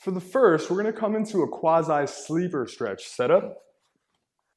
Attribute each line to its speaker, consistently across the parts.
Speaker 1: For the first, we're going to come into a quasi-sleeper stretch setup.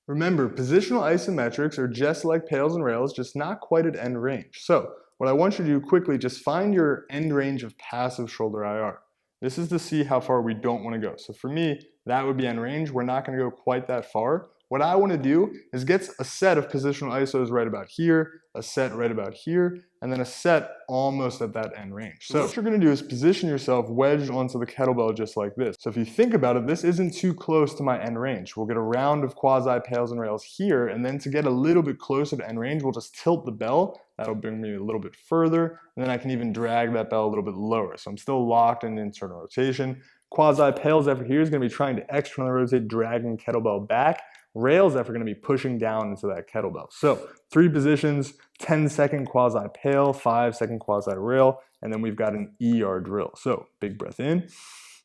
Speaker 1: Remember, positional isometrics are just like pails and rails, just not quite at end range. So what I want you to do quickly, just find your end range of passive shoulder IR. This is to see how far we don't want to go. So for me, that would be end range. We're not going to go quite that far. What I want to do is get a set of positional isos right about here, a set right about here, and then a set almost at that end range. So what you're going to do is position yourself wedged onto the kettlebell just like this. So if you think about it, this isn't too close to my end range. We'll get a round of quasi pails and rails here, and then to get a little bit closer to end range, we'll just tilt the bell. That'll bring me a little bit further, and then I can even drag that bell a little bit lower. So I'm still locked in internal rotation. Quasi pails effort here is going to be trying to externally rotate, dragging kettlebell back. Rails effort are going to be pushing down into that kettlebell. So 3 positions, 10-second quasi pail, 5-second quasi rail, and then we've got an ER drill. So big breath in,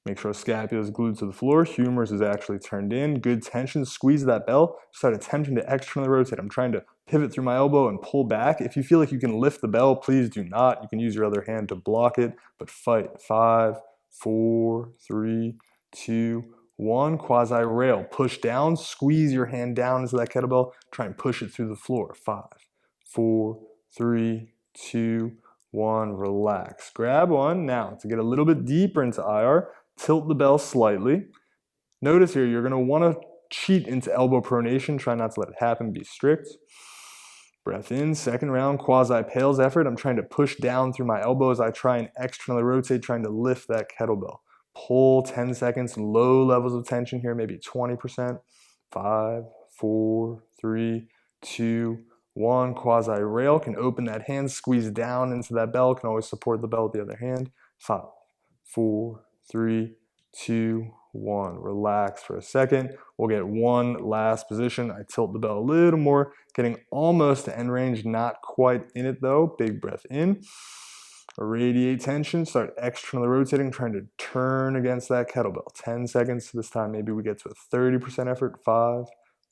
Speaker 1: make sure scapula is glued to the floor, humerus is actually turned in, good tension, squeeze that bell, start attempting to externally rotate. I'm trying to pivot through my elbow and pull back. If you feel like you can lift the bell, please do not. You can use your other hand to block it, but fight. 5, 4, 3, 2, 1, quasi rail, push down, squeeze your hand down into that kettlebell, try and push it through the floor. 5, 4, 3, 2, 1, relax. Grab one. Now, to get a little bit deeper into IR, tilt the bell slightly. Notice here, you're going to want to cheat into elbow pronation. Try not to let it happen. Be strict. Breath in, second round, quasi pails effort. I'm trying to push down through my elbows. I try and externally rotate, trying to lift that kettlebell. Pull 10 seconds, low levels of tension here, maybe 20%. 5, 4, 3, 2, 1. Quasi rail, can open that hand, squeeze down into that bell, can always support the bell with the other hand. 5, 4, 3, 2, 1. Relax for a second. We'll get one last position. I tilt the bell a little more, getting almost to end range, not quite in it though. Big breath in. Radiate tension, start externally rotating, trying to turn against that kettlebell. 10 seconds this time, maybe we get to a 30% effort. 5,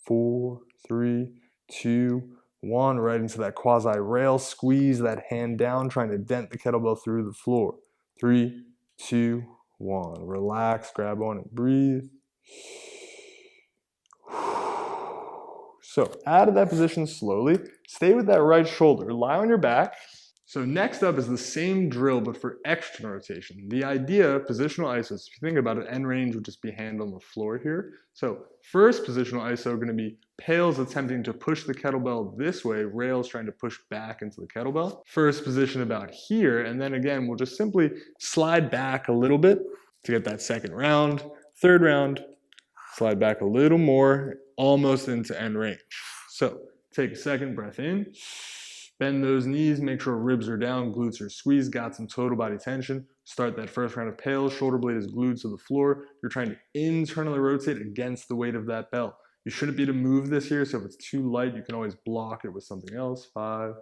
Speaker 1: 4, 3, 2, 1. Right into that quasi rail, squeeze that hand down, trying to dent the kettlebell through the floor. 3, 2, 1. Relax, grab on and breathe. So out of that position slowly, stay with that right shoulder, lie on your back. So next up is the same drill, but for external rotation. The idea, positional isos, if you think about it, end range would just be hand on the floor here. So first positional iso going to be pails attempting to push the kettlebell this way, rails trying to push back into the kettlebell. First position about here, and then again, we'll just simply slide back a little bit to get that second round. Third round, slide back a little more, almost into end range. So take a second, breath in. Bend those knees, make sure ribs are down, glutes are squeezed, got some total body tension. Start that first round of pails, shoulder blade is glued to the floor. You're trying to internally rotate against the weight of that bell. You shouldn't be to move this here, so if it's too light, you can always block it with something else. 5,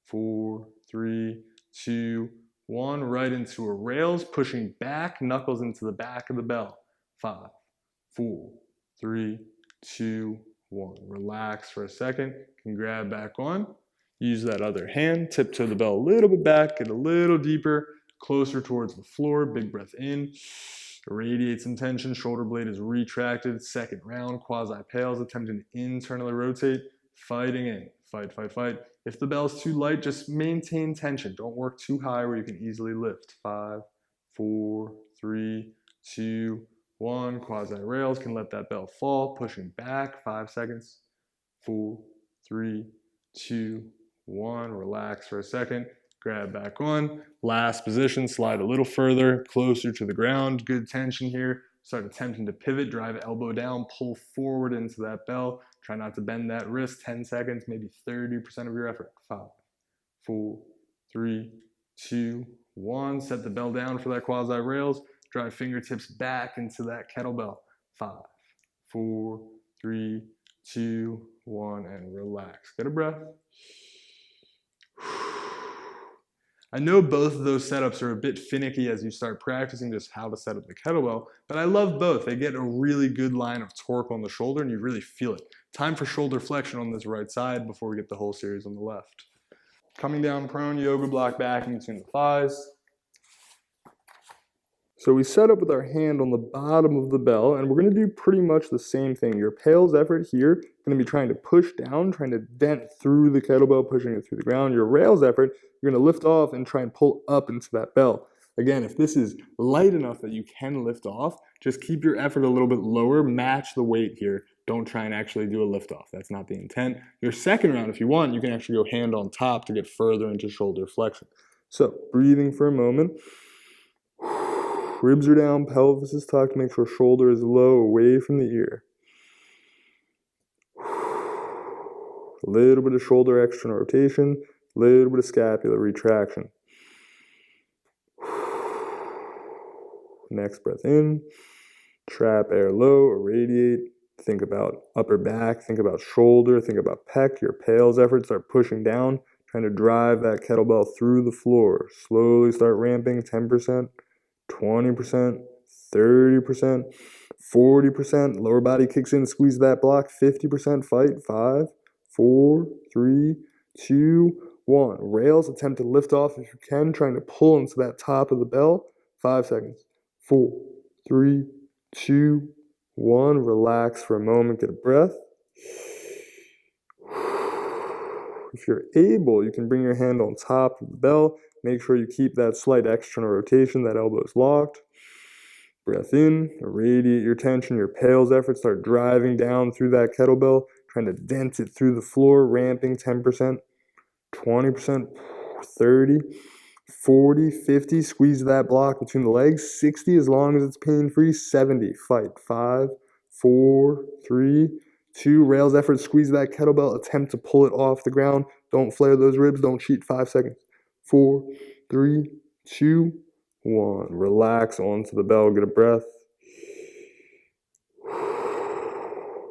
Speaker 1: 4, 3, 2, 1. Right into a rails, pushing back, knuckles into the back of the bell. 5, 4, 3, 2, 1. Relax for a second, you can grab back on. Use that other hand, tiptoe the bell a little bit back, get a little deeper, closer towards the floor. Big breath in, radiate some tension, shoulder blade is retracted. Second round, quasi pails, attempting to internally rotate, fighting in, fight, fight, fight. If the bell's too light, just maintain tension. Don't work too high where you can easily lift. 5, 4, 3, 2, 1. Quasi rails, can let that bell fall, pushing back, 5 seconds. 4, 3, 2, 1, relax for a second, grab back on. Last position, slide a little further, closer to the ground, good tension here. Start attempting to pivot, drive elbow down, pull forward into that bell. Try not to bend that wrist, 10 seconds, maybe 30% of your effort. 5, 4, 3, 2, 1. Set the bell down for that quasi rails. Drive fingertips back into that kettlebell. 5, 4, 3, 2, 1, and relax. Get a breath. I know both of those setups are a bit finicky as you start practicing just how to set up the kettlebell, but I love both. They get a really good line of torque on the shoulder and you really feel it. Time for shoulder flexion on this right side before we get the whole series on the left. Coming down prone, yoga block back in between the thighs. So we set up with our hand on the bottom of the bell, and we're going to do pretty much the same thing. Your Pale's effort here is going to be trying to push down, trying to dent through the kettlebell, pushing it through the ground. Your rail's effort, you're going to lift off and try and pull up into that bell. Again, if this is light enough that you can lift off, just keep your effort a little bit lower, match the weight here. Don't try and actually do a lift off. That's not the intent. Your second round, if you want, you can actually go hand on top to get further into shoulder flexion. So breathing for a moment. Ribs are down, pelvis is tucked, make sure shoulder is low, away from the ear. A little bit of shoulder external rotation, a little bit of scapular retraction. Next breath in, trap air low, irradiate. Think about upper back, think about shoulder, think about pec. Your Pale's effort, start pushing down, trying to drive that kettlebell through the floor. Slowly start ramping, 10%. 20%, 30%, 40%, lower body kicks in, squeeze that block, 50% fight, 5, 4, 3, 2, 1. Rails, attempt to lift off if you can, trying to pull into that top of the bell, 5 seconds, 4, 3, 2, 1. Relax for a moment, get a breath. If you're able, you can bring your hand on top of the bell. Make sure you keep that slight external rotation, that elbow is locked. Breath in, irradiate your tension, your Pale's effort, start driving down through that kettlebell, trying to dent it through the floor, ramping 10%, 20%, 30, 40, 50, squeeze that block between the legs, 60 as long as it's pain-free, 70, fight, 5, 4, 3, 2, rails effort, squeeze that kettlebell, attempt to pull it off the ground, don't flare those ribs, don't cheat, 5 seconds, 4, 3, 2, 1, relax onto the bell, get a breath,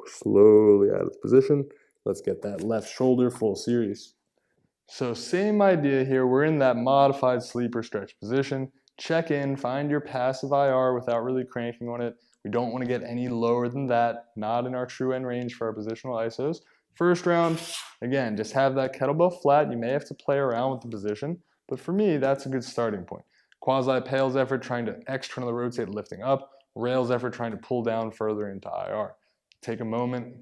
Speaker 1: slowly out of position, let's get that left shoulder full series. So same idea here, we're in that modified sleeper stretch position. Check in, find your passive IR without really cranking on it. We don't want to get any lower than that, not in our true end range for our positional isos. First round, again, just have that kettlebell flat. You may have to play around with the position, but for me, that's a good starting point. Quasi Pale's effort, trying to externally rotate, lifting up. Rail's effort, trying to pull down further into IR. Take a moment.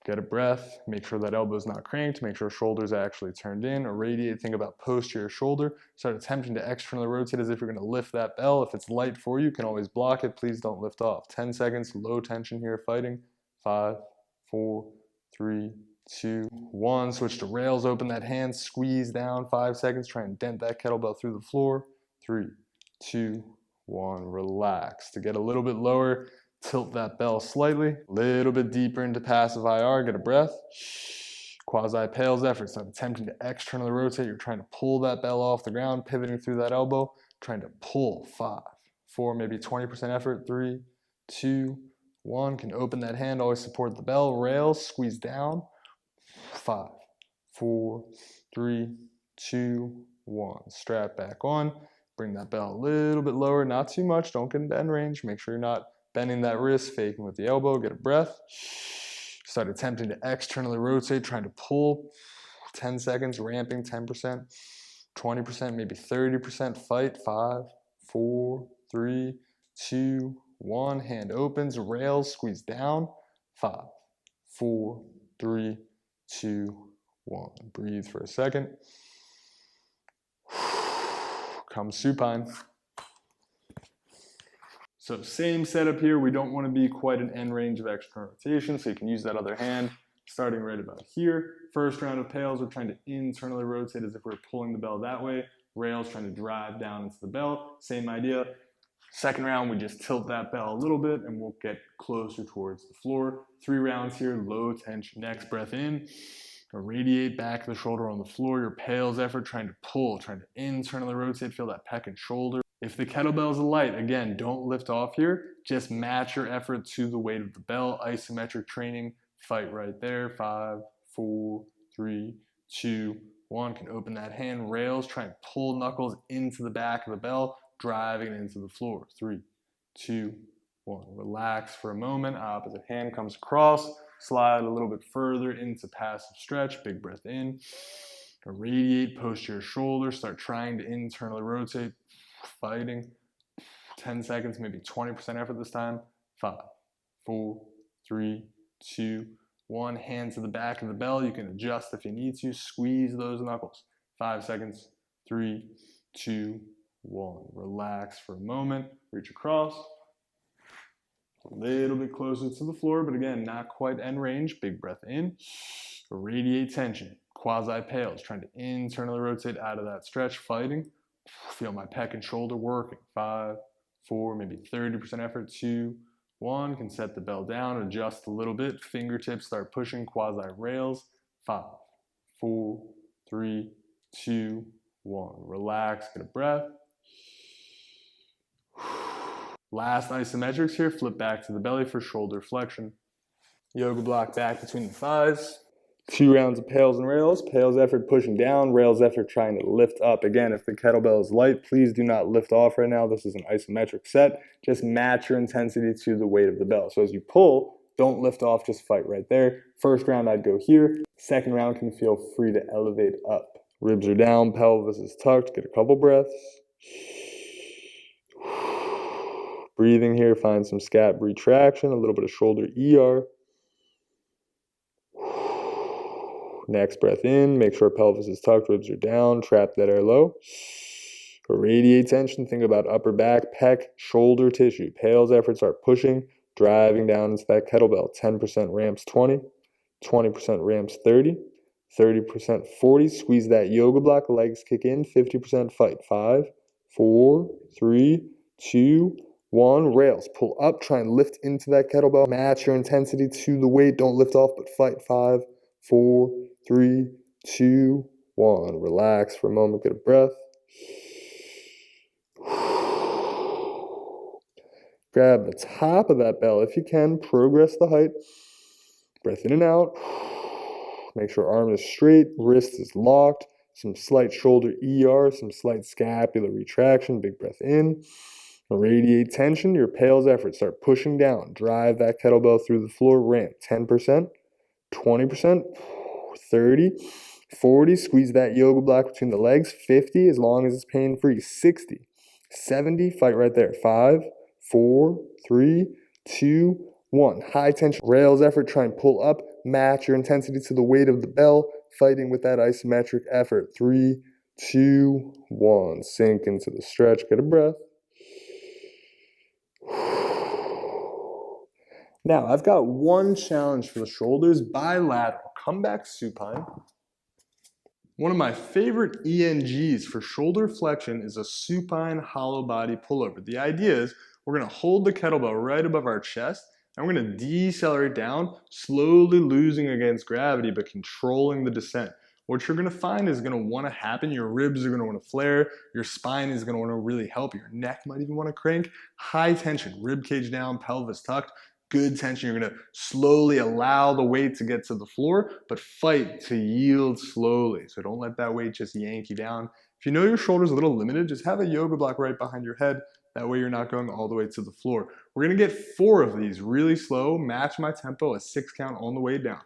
Speaker 1: Get a breath, make sure that elbow's not cranked, make sure shoulder's actually turned in, irradiate, think about posterior shoulder, start attempting to externally rotate as if you're gonna lift that bell. If it's light for you can always block it, please don't lift off. 10 seconds, low tension here, fighting. 5, 4, 3, 2, 1. Switch to rails, open that hand, squeeze down, 5 seconds, try and dent that kettlebell through the floor. 3, 2, 1, relax. To get a little bit lower, tilt that bell slightly, a little bit deeper into passive IR, get a breath. Quasi Pale's effort, so attempting to externally rotate, you're trying to pull that bell off the ground, pivoting through that elbow, trying to pull. 5, 4, maybe 20% effort, 3, 2, 1, can open that hand, always support the bell, rails, squeeze down. 5, 4, 3, 2, 1, strap back on, bring that bell a little bit lower, not too much, don't get into end range, make sure you're not bending that wrist, faking with the elbow, get a breath. Start attempting to externally rotate, trying to pull. 10 seconds, ramping 10%, 20%, maybe 30%, fight. 5, 4, 3, 2, 1, hand opens, rails, squeeze down. 5, 4, 3, 2, 1. Breathe for a second. Come supine. So same setup here, we don't want to be quite an end range of external rotation, so you can use that other hand, starting right about here. First round of Pales, we're trying to internally rotate as if we're pulling the bell that way. Rails trying to drive down into the bell, same idea. Second round, we just tilt that bell a little bit and we'll get closer towards the floor. 3 rounds here, low tension. Next breath in, irradiate back of the shoulder on the floor. Your Pales effort, trying to pull, trying to internally rotate, feel that pec and shoulder. If the kettlebell is light, again, don't lift off here. Just match your effort to the weight of the bell. Isometric training, fight right there. 5, 4, 3, 2, 1. Can open that hand. Rails, try and pull knuckles into the back of the bell, driving it into the floor. 3, 2, 1. Relax for a moment. Opposite hand comes across. Slide a little bit further into passive stretch. Big breath in. Irradiate posterior shoulder. Start trying to internally rotate. Fighting. 10 seconds, maybe 20% effort this time. 5, 4, 3, 2, 1. Hands to the back of the bell. You can adjust if you need to. Squeeze those knuckles. 5 seconds. 3, 2, 1. Relax for a moment. Reach across. A little bit closer to the floor, but again, not quite end range. Big breath in. Radiate tension. Quasi-pales. Trying to internally rotate out of that stretch. Fighting. Feel my pec and shoulder working. 5, 4, maybe 30% effort. 2, 1. Can set the bell down. Adjust a little bit. Fingertips start pushing. Quasi-rails. 5, 4, 3, 2, 1. Relax. Get a breath. Last isometrics here, flip back to the belly for shoulder flexion. Yoga block back between the thighs. 2 rounds of pails and rails. Pails effort pushing down, rails effort trying to lift up. Again, if the kettlebell is light, please do not lift off right now. This is an isometric set. Just match your intensity to the weight of the bell. So as you pull, don't lift off, just fight right there. First round, I'd go here. Second round can feel free to elevate up. Ribs are down, pelvis is tucked. Get a couple breaths. Breathing here, find some scap retraction, a little bit of shoulder ER. Next breath in, make sure pelvis is tucked, ribs are down, trap that air low. Radiate tension, think about upper back, pec, shoulder tissue. Pails efforts are pushing, driving down into that kettlebell. 10% ramps 20, 20% ramps 30, 30% 40. Squeeze that yoga block, legs kick in, 50% fight. 5, 4, 3, 2, 1. Rails, pull up, try and lift into that kettlebell. Match your intensity to the weight. Don't lift off, but fight. 5, 4, 3, 2, 1. Relax for a moment, get a breath. Grab the top of that bell if you can. Progress the height. Breath in and out. Make sure arm is straight, wrist is locked. Some slight shoulder ER, some slight scapular retraction. Big breath in. Radiate tension, your pails effort. Start pushing down. Drive that kettlebell through the floor. Ramp 10%, 20%, 30, 40. Squeeze that yoga block between the legs. 50, as long as it's pain-free. 60, 70. Fight right there. 5, 4, 3, 2, 1. High tension. Rails effort. Try and pull up. Match your intensity to the weight of the bell. Fighting with that isometric effort. 3, 2, 1. Sink into the stretch. Get a breath. Now, I've got one challenge for the shoulders, bilateral. Come back supine. One of my favorite ENGs for shoulder flexion is a supine hollow body pullover. The idea is we're going to hold the kettlebell right above our chest, and we're going to decelerate down, slowly losing against gravity, but controlling the descent. What you're going to find is going to want to happen. Your ribs are going to want to flare. Your spine is going to want to really help. Your neck might even want to crank. High tension, rib cage down, pelvis tucked. Good tension. You're going to slowly allow the weight to get to the floor, but fight to yield slowly. So don't let that weight just yank you down. If you know your shoulder's a little limited, just have a yoga block right behind your head. That way you're not going all the way to the floor. We're going to get 4 of these really slow. Match my tempo, a 6 count on the way down.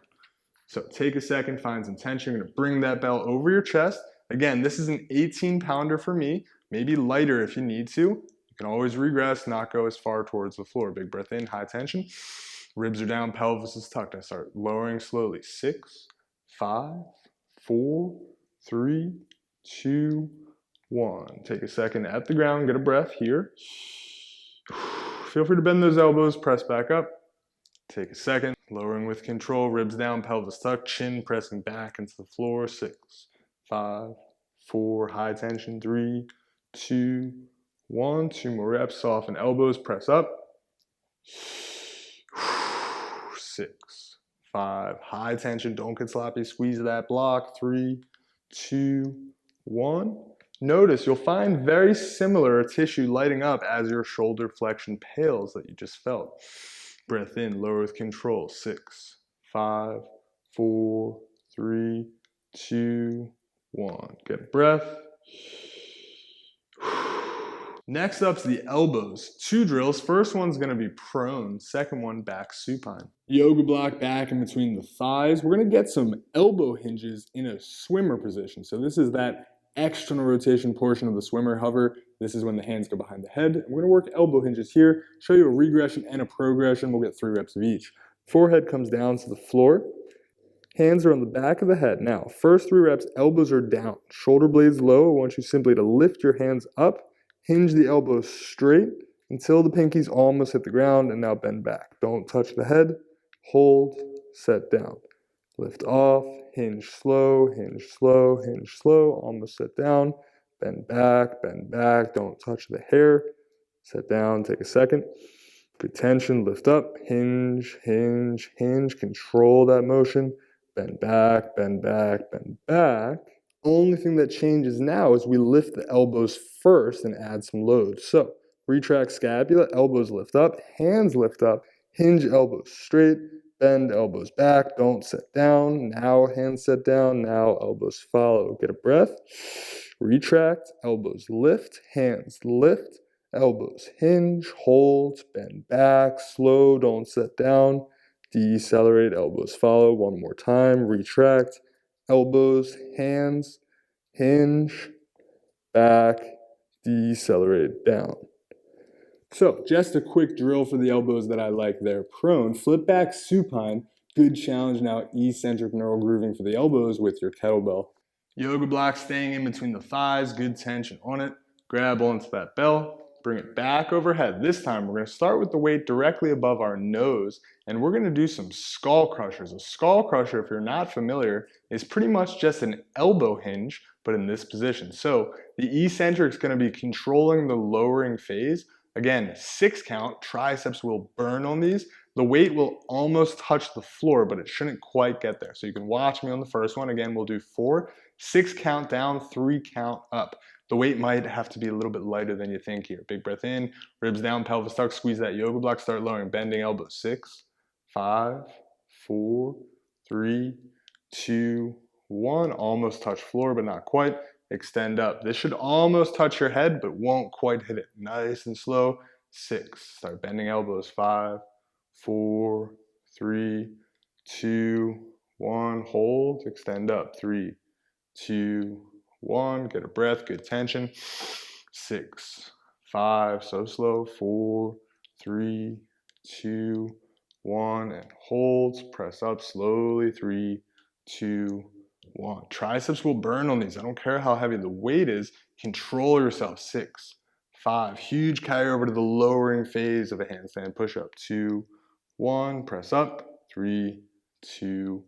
Speaker 1: So take a second, find some tension. You're going to bring that bell over your chest. Again, this is an 18-pounder for me, maybe lighter if you need to. You can always regress, not go as far towards the floor. Big breath in, high tension. Ribs are down, pelvis is tucked. I start lowering slowly. 6, 5, 4, 3, 2, 1. Take a second at the ground, get a breath here. Feel free to bend those elbows, press back up. Take a second, lowering with control, ribs down, pelvis tucked, chin pressing back into the floor. 6, 5, 4, high tension. 3, 2, 1. 2 more reps, soften elbows, press up. 6, 5, high tension, don't get sloppy, squeeze that block. 3, 2, 1. Notice you'll find very similar tissue lighting up as your shoulder flexion pales that you just felt. Breath in, lower with control. 6, 5, 4, 3, 2, 1. Get a breath. Next up's the elbows. 2 drills. First one's going to be prone. Second one back supine. Yoga block back in between the thighs. We're going to get some elbow hinges in a swimmer position. So this is that external rotation portion of the swimmer hover. This is when the hands go behind the head. And we're gonna work elbow hinges here, show you a regression and a progression. We'll get 3 reps of each. Forehead comes down to the floor. Hands are on the back of the head. Now, first 3 reps, elbows are down. Shoulder blades low. I want you simply to lift your hands up, hinge the elbows straight until the pinkies almost hit the ground, and now bend back. Don't touch the head. Hold, set down. Lift off, hinge slow, hinge slow, hinge slow, almost set down. Bend back, don't touch the hair. Set down, take a second. Good tension, lift up, hinge, hinge, hinge. Control that motion. Bend back, bend back, bend back. Only thing that changes now is we lift the elbows first and add some load. So retract scapula, elbows lift up, hands lift up, hinge elbows straight, bend elbows back, don't sit down. Now hands set down, now elbows follow. Get a breath. Retract, elbows lift, hands lift, elbows hinge, hold, bend back, slow, don't sit down. Decelerate, elbows follow. One more time. Retract, elbows, hands, hinge, back, decelerate, down. So just a quick drill for the elbows that I like there. Prone, flip back supine. Good challenge now, eccentric neural grooving for the elbows with your kettlebell. Yoga block staying in between the thighs, good tension on it. Grab onto that bell. Bring it back overhead. This time we're going to start with the weight directly above our nose, and we're going to do some skull crushers. A skull crusher, if you're not familiar, is pretty much just an elbow hinge, but in this position. So the eccentric is going to be controlling the lowering phase. Again, 6 count, triceps will burn on these. The weight will almost touch the floor, but it shouldn't quite get there. So you can watch me on the first one. Again, we'll do 4, 6 count down, 3 count up. The weight might have to be a little bit lighter than you think here. Big breath in, ribs down, pelvis tuck, squeeze that yoga block, start lowering, bending elbows. 6, 5, 4, 3, 2, 1. Almost touch floor, but not quite. Extend up. This should almost touch your head, but won't quite hit it. Nice and slow. 6. Start bending elbows. 5, 4, 3, 2, 1. Hold. Extend up. 3, 2, 1. Get a breath. Good tension. 6, 5. So slow. 4, 3, 2, 1. And hold. Press up slowly. 3, 2, 1. Triceps will burn on these. I don't care how heavy the weight is. Control yourself. 6, 5. Huge carry over to the lowering phase of a handstand push-up. 2, 1. Press up. 3, 2,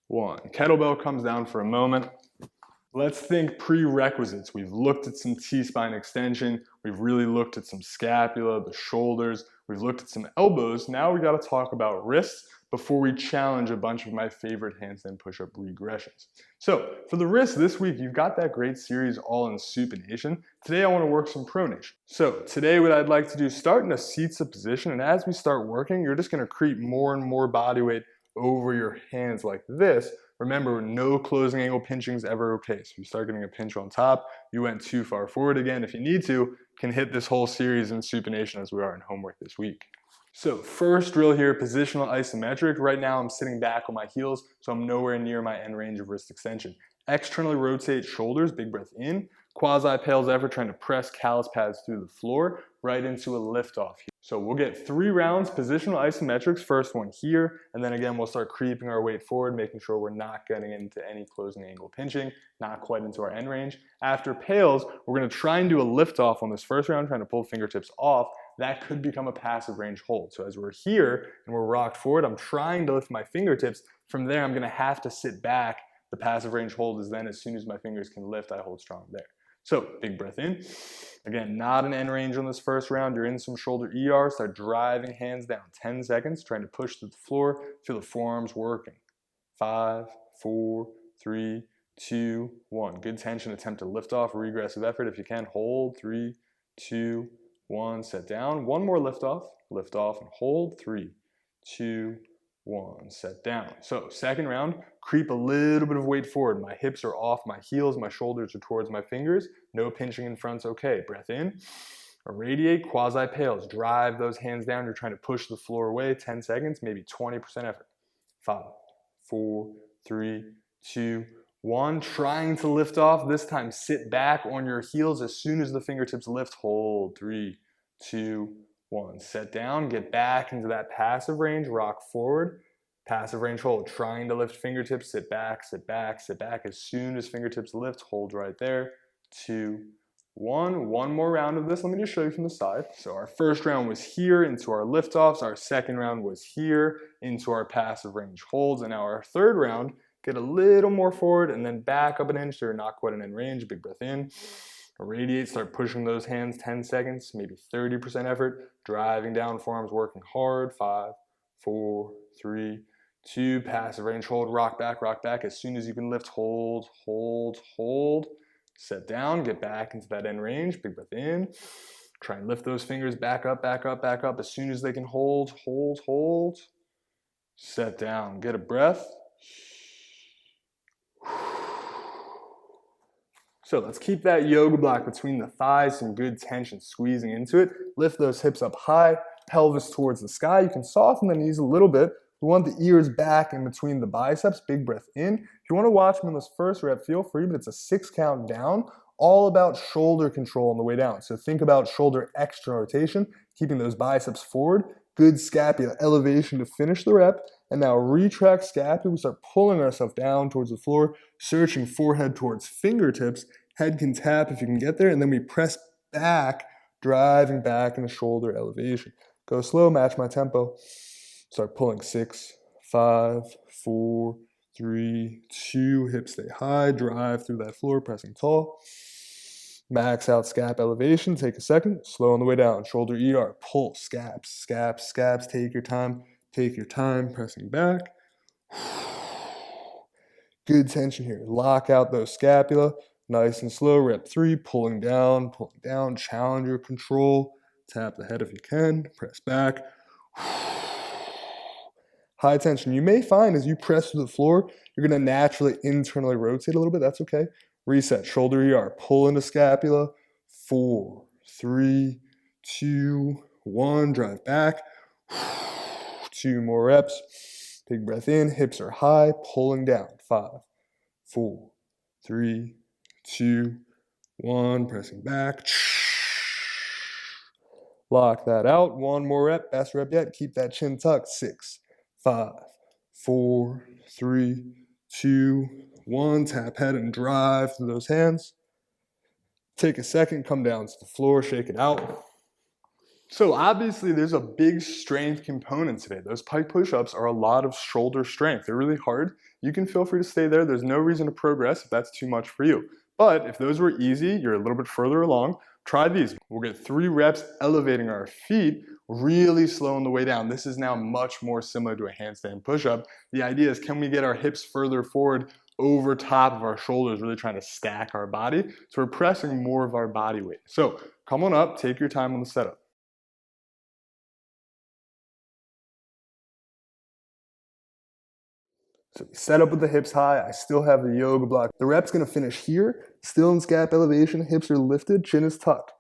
Speaker 1: 1. Kettlebell comes down for a moment. Let's think prerequisites. We've looked at some T-spine extension. We've really looked at some scapula, the shoulders. We've looked at some elbows. Now we got to talk about wrists before we challenge a bunch of my favorite handstand push-up regressions. So for the wrists this week, you've got that great series all in supination. Today I want to work some pronation. So today what I'd like to do is start in a seated position, and as we start working, you're just going to creep more and more body weight over your hands like this. Remember, no closing angle pinching is ever okay. So if you start getting a pinch on top, you went too far forward again. If you need to, can hit this whole series in supination as we are in homework this week. So first drill here, positional isometric. Right now I'm sitting back on my heels, so I'm nowhere near my end range of wrist extension. Externally rotate shoulders, big breath in. Quasi-pales effort, trying to press callus pads through the floor, right into a lift off here. So we'll get 3 rounds, positional isometrics, first one here, and then again we'll start creeping our weight forward, making sure we're not getting into any closing angle pinching, not quite into our end range. After pales, we're gonna try and do a lift off on this first round, trying to pull fingertips off. That could become a passive range hold. So as we're here and we're rocked forward, I'm trying to lift my fingertips. From there, I'm gonna have to sit back. The passive range hold is then as soon as my fingers can lift, I hold strong there. So big breath in. Again, not an end range on this first round. You're in some shoulder ER. Start driving hands down. 10 seconds, trying to push to the floor. Feel the forearms working. 5, 4, 3, 2, 1. Good tension. Attempt to lift off. Regressive effort. If you can, hold. 3, 2, 1. Set down. One more lift off and hold. 3, 2, 1. Set down. So second round, creep a little bit of weight forward. My hips are off my heels, my shoulders are towards my fingers. No pinching in front's okay. Breath in. Irradiate, quasi-pales. Drive those hands down. You're trying to push the floor away. 10 seconds, maybe 20% effort. 5, 4, 3, 2, 1, trying to lift off. This time, sit back on your heels as soon as the fingertips lift. Hold. 3, 2, 1. Set down, get back into that passive range, rock forward. Passive range hold, trying to lift fingertips, sit back, sit back, sit back. As soon as fingertips lift, hold right there. 2, 1. One more round of this. Let me just show you from the side. So our first round was here into our liftoffs. Our second round was here into our passive range holds. And now our third round, get a little more forward and then back up an inch. So you're not quite in range. Big breath in. Radiate, start pushing those hands 10 seconds, maybe 30% effort. Driving down forearms, working hard. 5, 4, 3, 2, passive range hold, rock back, rock back. As soon as you can lift, hold, hold, hold. Set down, get back into that end range. Big breath in. Try and lift those fingers back up, back up, back up. As soon as they can hold, hold, hold. Set down, get a breath. So let's keep that yoga block between the thighs, some good tension squeezing into it. Lift those hips up high, pelvis towards the sky. You can soften the knees a little bit. We want the ears back in between the biceps. Big breath in. If you want to watch me on this first rep, feel free, but it's a 6 count down, all about shoulder control on the way down. So think about shoulder extra rotation, keeping those biceps forward. Good scapula elevation to finish the rep. And now retract scapula. We start pulling ourselves down towards the floor, searching forehead towards fingertips. Head can tap if you can get there. And then we press back, driving back into shoulder elevation. Go slow, match my tempo. Start pulling. 6, 5, 4, 3, 2. Hips stay high. Drive through that floor, pressing tall. Max out scap elevation. Take a second. Slow on the way down. Shoulder ER. Pull. Scaps, scaps, scaps. Take your time. Take your time. Pressing back. Good tension here. Lock out those scapula. Nice and slow. Rep 3. Pulling down. Pulling down. Challenge your control. Tap the head if you can. Press back. High tension. You may find as you press to the floor, you're going to naturally internally rotate a little bit. That's okay. Reset. Shoulder ER. Pull into scapula. 4, 3, 2, 1. Drive back. 2 more reps. Big breath in. Hips are high. Pulling down. 5, 4, 3, 2, 1. Pressing back. Lock that out. 1 more rep. Best rep yet. Keep that chin tucked. 6, 5, 4, 3, 2, 1. Tap head and drive through those hands. Take a second, come down to the floor, shake it out. So obviously there's a big strength component today. Those pike push-ups are a lot of shoulder strength. They're really hard. You can feel free to stay there. There's no reason to progress if that's too much for you. But if those were easy, you're a little bit further along, try these. We'll get 3 reps elevating our feet really slow on the way down. This is now much more similar to a handstand push-up. The idea is, can we get our hips further forward over top of our shoulders, really trying to stack our body? So we're pressing more of our body weight. So come on up, take your time on the setup. So we set up with the hips high. I still have the yoga block. The rep's gonna finish here, still in scap elevation, hips are lifted, chin is tucked.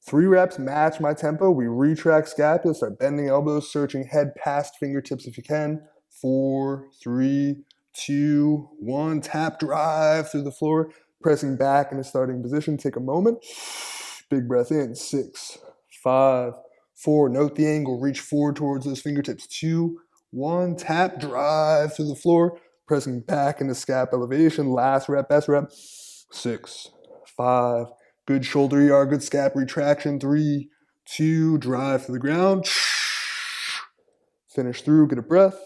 Speaker 1: 3 reps, match my tempo. We retract scapula, start bending elbows, searching head past fingertips if you can. 4, 3, 2, 1. Tap, drive through the floor, pressing back in a starting position. Take a moment. Big breath in. 6, 5, 4. Note the angle. Reach forward towards those fingertips. 2, 1. Tap, drive through the floor, pressing back into scap elevation. Last rep, best rep. 6, 5. Good shoulder ER, good scap retraction. 3, 2, drive to the ground. Finish through, get a breath.